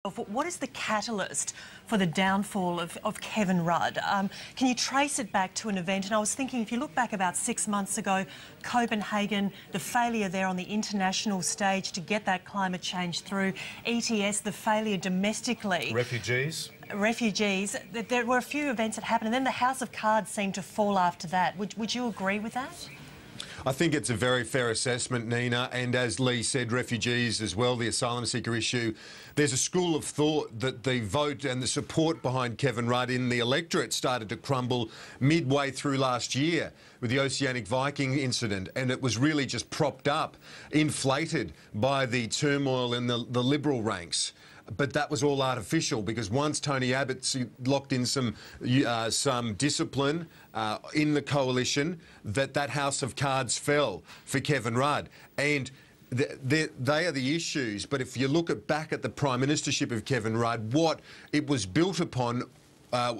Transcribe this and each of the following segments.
What is the catalyst for the downfall of Kevin Rudd? Can you trace it back to an event? And I was thinking, if you look back about 6 months ago, Copenhagen, the failure there on the international stage to get that climate change through, ETS, the failure domestically. Refugees, there were a few events that happened, and then the house of cards seemed to fall after that. Would you agree with that? I think it's a very fair assessment, Nina, and as Lee said, refugees as well, the asylum seeker issue. There's a school of thought that the vote and the support behind Kevin Rudd in the electorate started to crumble midway through last year with the Oceanic Viking incident, and it was really just propped up, inflated by the turmoil in the Liberal ranks. But that was all artificial, because once Tony Abbott locked in some discipline in the coalition, that house of cards fell for Kevin Rudd. And they are the issues. But if you look back at the prime ministership of Kevin Rudd, what it was built upon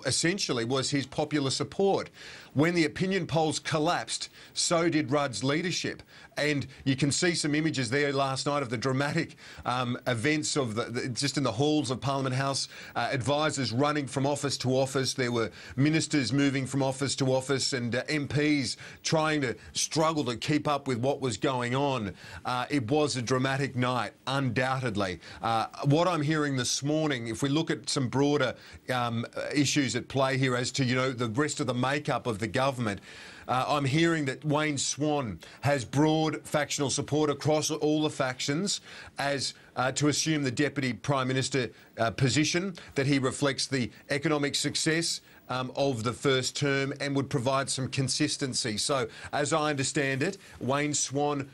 essentially was his popular support. When the opinion polls collapsed, so did Rudd's leadership. And you can see some images there last night of the dramatic events of just in the halls of Parliament House, advisors running from office to office. There were ministers moving from office to office, and MPs trying to struggle to keep up with what was going on. It was a dramatic night, undoubtedly. What I'm hearing this morning, if we look at some broader issues at play here as to, the rest of the makeup of the government, I'm hearing that Wayne Swan has broad factional support across all the factions as to assume the Deputy Prime Minister position, that he reflects the economic success of the first term and would provide some consistency. So, as I understand it, Wayne Swan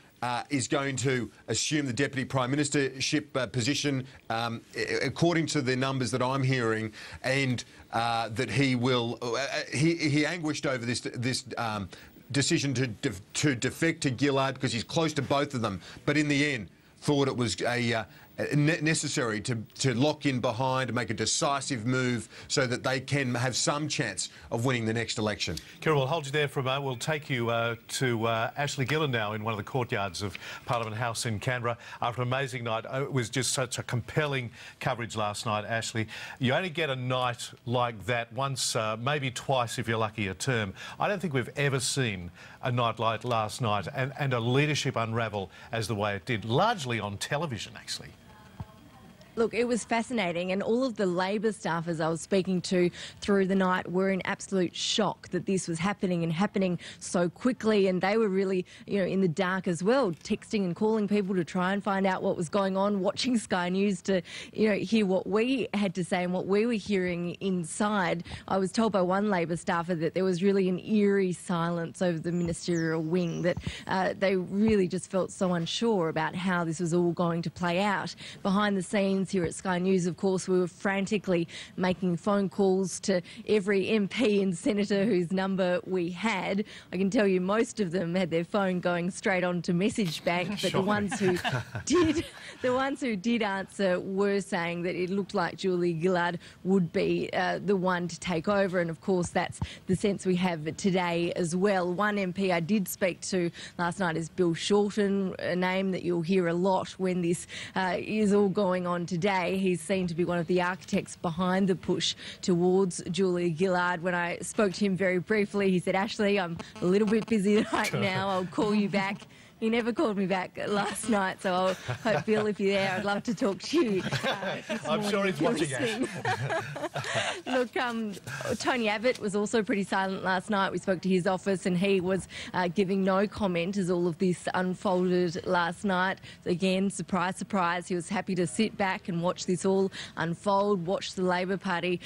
is going to assume the Deputy Prime Ministership position, according to the numbers that I'm hearing, and that he will. He anguished over this decision to defect to Gillard because he's close to both of them, but in the end thought it was necessary to lock in behind and make a decisive move so that they can have some chance of winning the next election. Kira, we'll hold you there for a moment. We'll take you to Ashley Gillard now in one of the courtyards of Parliament House in Canberra after an amazing night. It was just such a compelling coverage last night, Ashley. You only get a night like that once, maybe twice if you're lucky a term. I don't think we've ever seen a night like last night and a leadership unravel as the way it did, largely on television, actually. Look, it was fascinating, and all of the Labor staffers I was speaking to through the night were in absolute shock that this was happening and happening so quickly, and they were really, in the dark as well, texting and calling people to try and find out what was going on, watching Sky News to, hear what we had to say and what we were hearing inside. I was told by one Labor staffer that there was really an eerie silence over the ministerial wing, that they really just felt so unsure about how this was all going to play out. Behind the scenes, here at Sky News, of course, we were frantically making phone calls to every MP and senator whose number we had. I can tell you most of them had their phone going straight on to message bank, but the ones who did answer were saying that it looked like Julia Gillard would be the one to take over, and of course that's the sense we have today as well. One MP I did speak to last night is Bill Shorten, a name that you'll hear a lot when this is all going on today. He's seen to be one of the architects behind the push towards Julia Gillard. When I spoke to him very briefly, he said, "Ashley, I'm a little bit busy right now. I'll call you back." He never called me back last night, so I hope, Bill, if you're there, I'd love to talk to you. I'm sure he's watching us. Look, Tony Abbott was also pretty silent last night. We spoke to his office and he was giving no comment as all of this unfolded last night. Again, surprise, surprise, he was happy to sit back and watch this all unfold, watch the Labor Party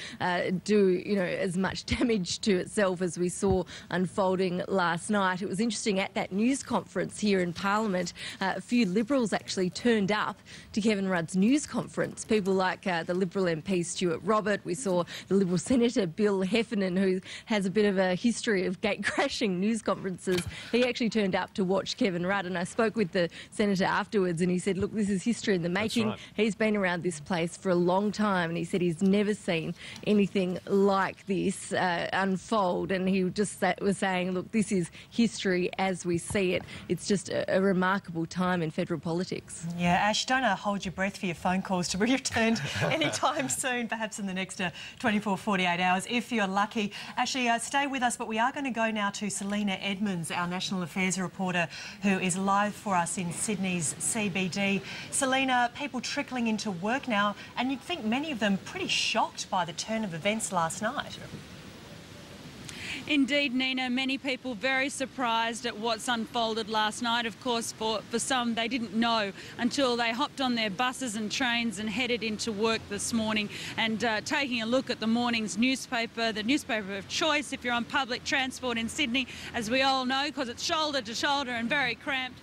do, as much damage to itself as we saw unfolding last night. It was interesting, at that news conference here in Parliament, a few Liberals actually turned up to Kevin Rudd's news conference. People like the Liberal MP Stuart Robert. We saw the Liberal Senator Bill Heffernan, who has a bit of a history of gate-crashing news conferences. He actually turned up to watch Kevin Rudd, and I spoke with the Senator afterwards and he said, look, this is history in the making. Right. He's been around this place for a long time, and he said he's never seen anything like this unfold, and he just was saying, look, this is history as we see it. It's just a remarkable time in federal politics. Yeah, Ash, don't hold your breath for your phone calls to be returned anytime soon, perhaps in the next 24, 48 hours, if you're lucky. Actually, stay with us, but we are going to go now to Selena Edmonds, our National Affairs reporter, who is live for us in Sydney's CBD. Selena, people trickling into work now, and you'd think many of them pretty shocked by the turn of events last night. Indeed, Nina, many people very surprised at what's unfolded last night. Of course, for some, they didn't know until they hopped on their buses and trains and headed into work this morning. And taking a look at the morning's newspaper, the newspaper of choice if you're on public transport in Sydney, as we all know, because it's shoulder to shoulder and very cramped.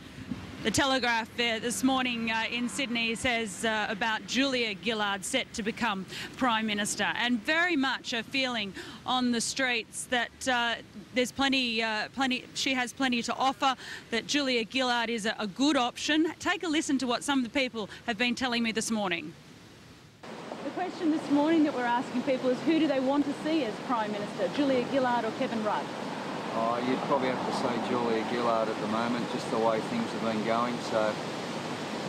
The Telegraph this morning in Sydney says about Julia Gillard set to become Prime Minister, and very much a feeling on the streets that there's plenty, she has plenty to offer, that Julia Gillard is a good option. Take a listen to what some of the people have been telling me this morning. The question this morning that we're asking people is, who do they want to see as Prime Minister, Julia Gillard or Kevin Rudd? Oh, you'd probably have to say Julia Gillard at the moment, just the way things have been going. So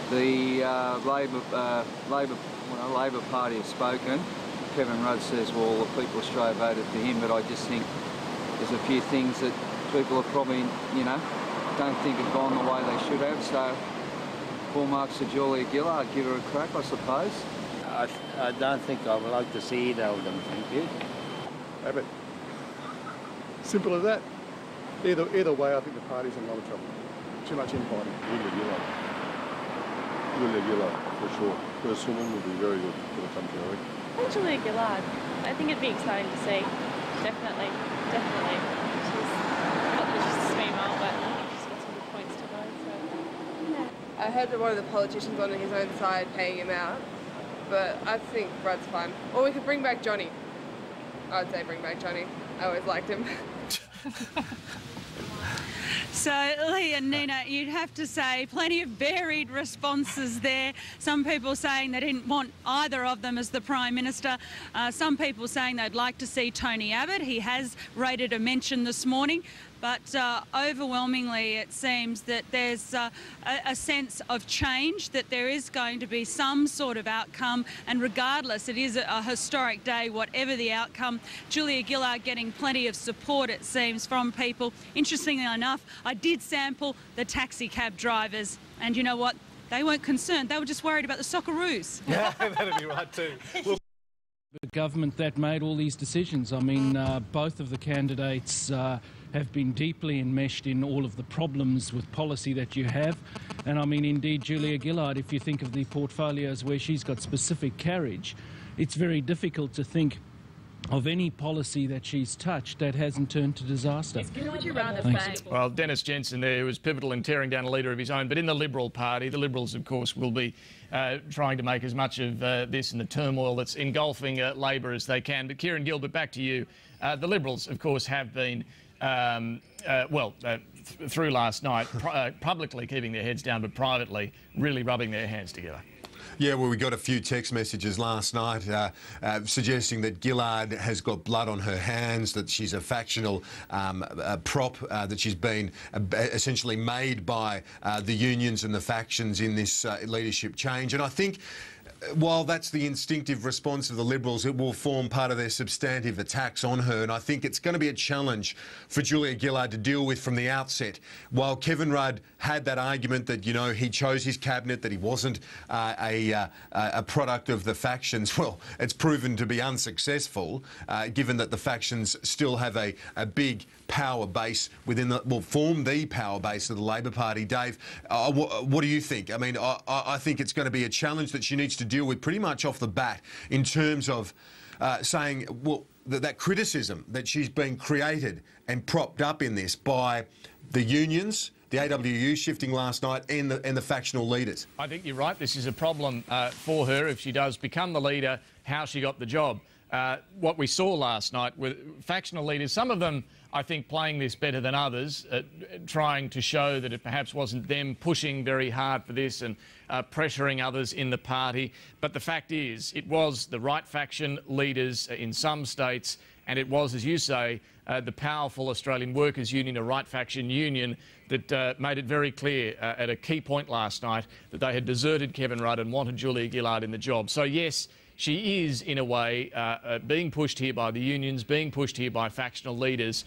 the Labor Party have spoken. Kevin Rudd says, well, the people of Australia voted for him, but I just think there's a few things that people are probably, you know, don't think have gone the way they should have. So full marks to Julia Gillard. Give her a crack, I suppose. I don't think I would like to see either of them, thank you. Abbott. Simple as that. Either way, I think the party's in a lot of trouble. Too much infighting. Julia Gillard, for sure. First woman would be very good for the country, I think. Julia Gillard. I think it'd be exciting to see. Definitely. She's not that she's a female, but I think she's got some good points to go. So. I heard that one of the politicians on his own side paying him out, but I think Rudd's fine. Or we could bring back Johnny. I'd say bring back Johnny. I always liked him. So, Lee and Nina, you'd have to say plenty of varied responses there. Some people saying they didn't want either of them as the Prime Minister. Some people saying they'd like to see Tony Abbott. He has rated a mention this morning. But overwhelmingly, it seems that there's a sense of change, that there is going to be some sort of outcome. And regardless, it is a historic day, whatever the outcome. Julia Gillard getting plenty of support, it seems, from people. Interestingly enough, I did sample the taxi cab drivers. And you know what? They weren't concerned. They were just worried about the Socceroos. Yeah, that'd be right too. Well, the government that made all these decisions. I mean, both of the candidates have been deeply enmeshed in all of the problems with policy that you have. And I mean, indeed, Julia Gillard, if you think of the portfolios where she's got specific carriage, it's very difficult to think of any policy that she's touched that hasn't turned to disaster. Who would you rather face? Well, Dennis Jensen there was pivotal in tearing down a leader of his own, but in the Liberal Party, the Liberals, of course, will be trying to make as much of this and the turmoil that's engulfing Labor as they can. But Kieran Gilbert, back to you. The Liberals, of course, have been through last night, publicly keeping their heads down, but privately really rubbing their hands together. Yeah, well, we got a few text messages last night suggesting that Gillard has got blood on her hands, that she's a factional prop, that she's been essentially made by the unions and the factions in this leadership change. And I think, while that's the instinctive response of the Liberals, it will form part of their substantive attacks on her. And I think it's going to be a challenge for Julia Gillard to deal with from the outset. While Kevin Rudd had that argument that, you know, he chose his cabinet, that he wasn't a product of the factions, well, it's proven to be unsuccessful, given that the factions still have a big power base within the, well, form the power base of the Labor Party. Dave, what do you think? I mean, I think it's going to be a challenge that she needs to deal with pretty much off the bat in terms of saying, well, that criticism that she's been created and propped up in this by the unions, the AWU shifting last night, and the factional leaders. I think you're right. This is a problem for her if she does become the leader, how she got the job. What we saw last night with factional leaders, some of them I think, playing this better than others, trying to show that it perhaps wasn't them pushing very hard for this and pressuring others in the party. But the fact is, it was the right faction leaders in some states, and it was, as you say, the powerful Australian Workers' Union, a right faction union, that made it very clear at a key point last night that they had deserted Kevin Rudd and wanted Julia Gillard in the job. So yes, she is, in a way, being pushed here by the unions, being pushed here by factional leaders.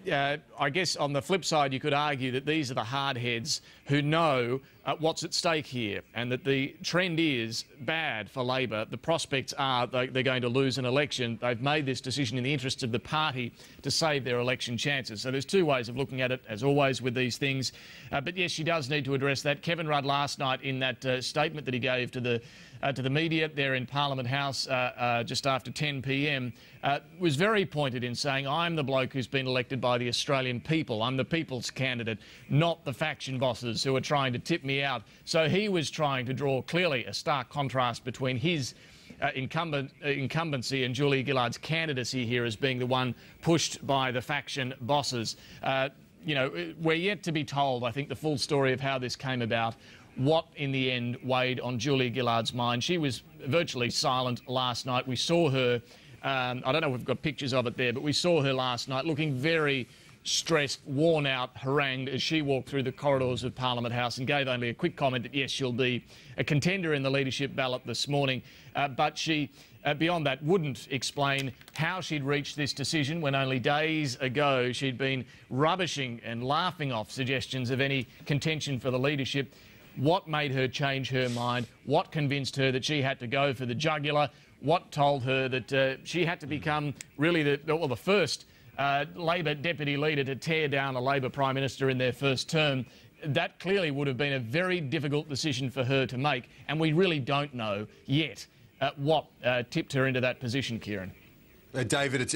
I guess on the flip side, you could argue that these are the hardheads who know what's at stake here, and that the trend is bad for Labor. The prospects are they're going to lose an election. They've made this decision in the interests of the party to save their election chances. So there's two ways of looking at it, as always with these things. But yes, she does need to address that. Kevin Rudd last night, in that statement that he gave to the media there in Parliament House just after 10 p.m, was very pointed in saying, I'm the bloke who's been elected by the Australian people. I'm the people's candidate, not the faction bosses who are trying to tip me out. So he was trying to draw clearly a stark contrast between his incumbency and Julia Gillard's candidacy here as being the one pushed by the faction bosses. You know, we're yet to be told, I think, the full story of how this came about, what in the end weighed on Julia Gillard's mind. She was virtually silent last night. We saw her, I don't know if we've got pictures of it there, but we saw her last night looking very stressed, worn out, harangued as she walked through the corridors of Parliament House, and gave only a quick comment that yes, she'll be a contender in the leadership ballot this morning. But she, beyond that, wouldn't explain how she'd reached this decision when only days ago she'd been rubbishing and laughing off suggestions of any contention for the leadership. What made her change her mind? What convinced her that she had to go for the jugular? What told her that she had to become really the first Labor deputy leader to tear down a Labor Prime Minister in their first term? That clearly would have been a very difficult decision for her to make, and we really don't know yet what tipped her into that position, Kieran. David, it's